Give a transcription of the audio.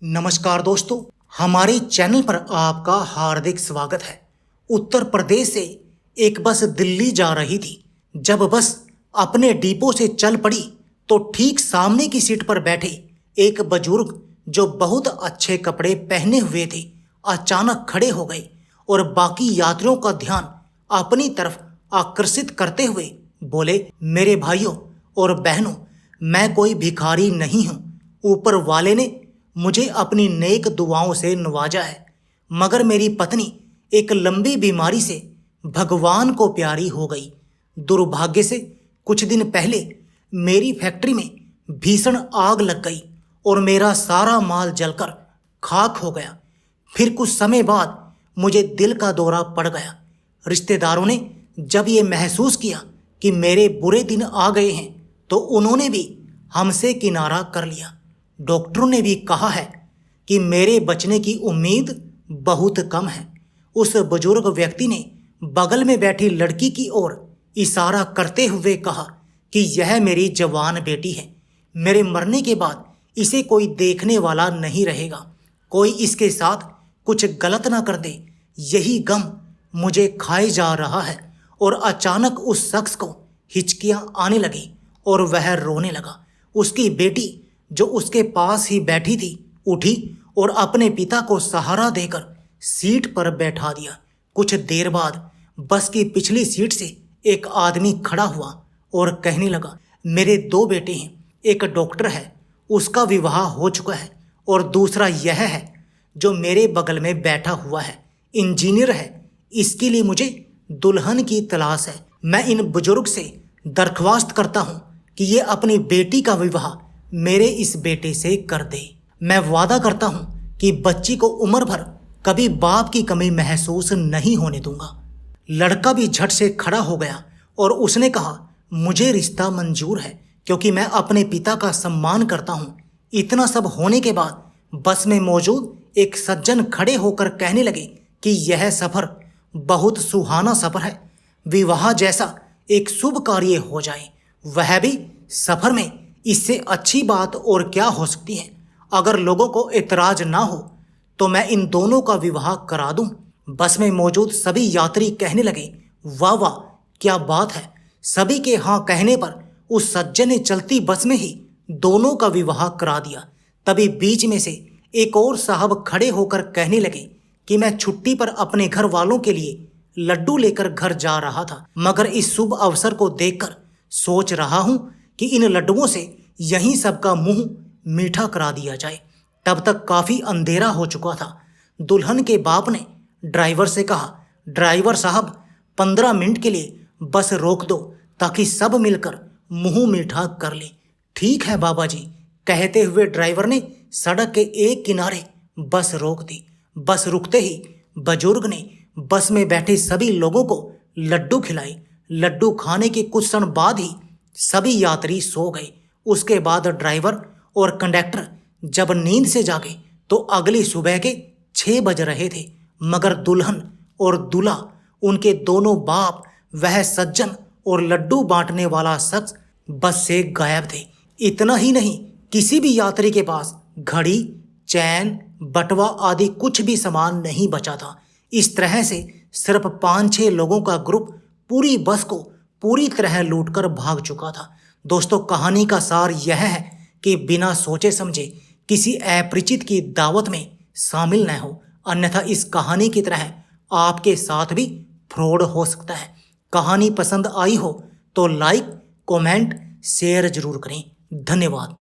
नमस्कार दोस्तों, हमारे चैनल पर आपका हार्दिक स्वागत है। उत्तर प्रदेश से एक बस दिल्ली जा रही थी। जब बस अपने डिपो से चल पड़ी तो ठीक सामने की सीट पर बैठे एक बुजुर्ग जो बहुत अच्छे कपड़े पहने हुए थे अचानक खड़े हो गए और बाकी यात्रियों का ध्यान अपनी तरफ आकर्षित करते हुए बोले, मेरे भाइयों और बहनों, मैं कोई भिखारी नहीं हूँ। ऊपर वाले ने मुझे अपनी नेक दुआओं से नवाजा है, मगर मेरी पत्नी एक लंबी बीमारी से भगवान को प्यारी हो गई। दुर्भाग्य से कुछ दिन पहले मेरी फैक्ट्री में भीषण आग लग गई और मेरा सारा माल जलकर खाक हो गया। फिर कुछ समय बाद मुझे दिल का दौरा पड़ गया। रिश्तेदारों ने जब ये महसूस किया कि मेरे बुरे दिन आ गए हैं तो उन्होंने भी हमसे किनारा कर लिया। डॉक्टरों ने भी कहा है कि मेरे बचने की उम्मीद बहुत कम है। उस बुजुर्ग व्यक्ति ने बगल में बैठी लड़की की ओर इशारा करते हुए कहा कि यह मेरी जवान बेटी है। मेरे मरने के बाद इसे कोई देखने वाला नहीं रहेगा। कोई इसके साथ कुछ गलत ना कर दे, यही गम मुझे खाए जा रहा है। और अचानक उस शख्स को हिचकियां आने लगी और वह रोने लगा। उसकी बेटी जो उसके पास ही बैठी थी उठी और अपने पिता को सहारा देकर सीट पर बैठा दिया। कुछ देर बाद बस की पिछली सीट से एक आदमी खड़ा हुआ और कहने लगा, मेरे दो बेटे हैं, एक डॉक्टर है, उसका विवाह हो चुका है, और दूसरा यह है जो मेरे बगल में बैठा हुआ है, इंजीनियर है। इसके लिए मुझे दुल्हन की तलाश है। मैं इन बुजुर्ग से दरख्वास्त करता हूँ कि ये अपनी बेटी का विवाह मेरे इस बेटे से कर दे। मैं वादा करता हूँ कि बच्ची को उम्र भर कभी बाप की कमी महसूस नहीं होने दूंगा। लड़का भी झट से खड़ा हो गया और उसने कहा, मुझे रिश्ता मंजूर है क्योंकि मैं अपने पिता का सम्मान करता हूँ। इतना सब होने के बाद बस में मौजूद एक सज्जन खड़े होकर कहने लगे कि यह सफ़र बहुत सुहाना सफ़र है। विवाह जैसा एक शुभ कार्य हो जाए, वह भी सफ़र में। इससे अच्छी बात और क्या हो सकती है। अगर लोगों को एतराज ना हो तो मैं इन दोनों का विवाह करा दूं। बस में मौजूद सभी यात्री कहने लगे, वाह वाह, क्या बात है। सभी के हाँ कहने पर उस सज्जन ने चलती बस में ही दोनों का विवाह करा दिया। तभी बीच में से एक और साहब खड़े होकर कहने लगे कि मैं छुट्टी पर अपने घर वालों के लिए लड्डू लेकर घर जा रहा था, मगर इस शुभ अवसर को देखकर सोच रहा हूं कि इन लड्डुओं से यहीं सबका मुंह मीठा करा दिया जाए। तब तक काफ़ी अंधेरा हो चुका था। दुल्हन के बाप ने ड्राइवर से कहा, ड्राइवर साहब, 15 मिनट के लिए बस रोक दो ताकि सब मिलकर मुंह मीठा कर ले। ठीक है बाबा जी, कहते हुए ड्राइवर ने सड़क के एक किनारे बस रोक दी। बस रुकते ही बुजुर्ग ने बस में बैठे सभी लोगों को लड्डू खिलाए। लड्डू खाने के कुछ क्षण बाद ही सभी यात्री सो गए। उसके बाद ड्राइवर और कंडक्टर जब नींद से जागे तो अगली सुबह के 6 बज रहे थे, मगर दुल्हन और दूल्हा, उनके दोनों बाप, वह सज्जन और लड्डू बांटने वाला शख्स बस से गायब थे। इतना ही नहीं, किसी भी यात्री के पास घड़ी, चैन, बटवा आदि कुछ भी सामान नहीं बचा था। इस तरह से सिर्फ 5-6 लोगों का ग्रुप पूरी बस को पूरी तरह लूटकर भाग चुका था। दोस्तों, कहानी का सार यह है कि बिना सोचे समझे किसी अपरिचित की दावत में शामिल न हो, अन्यथा इस कहानी की तरह आपके साथ भी फ्रॉड हो सकता है। कहानी पसंद आई हो तो लाइक, कमेंट, शेयर जरूर करें। धन्यवाद।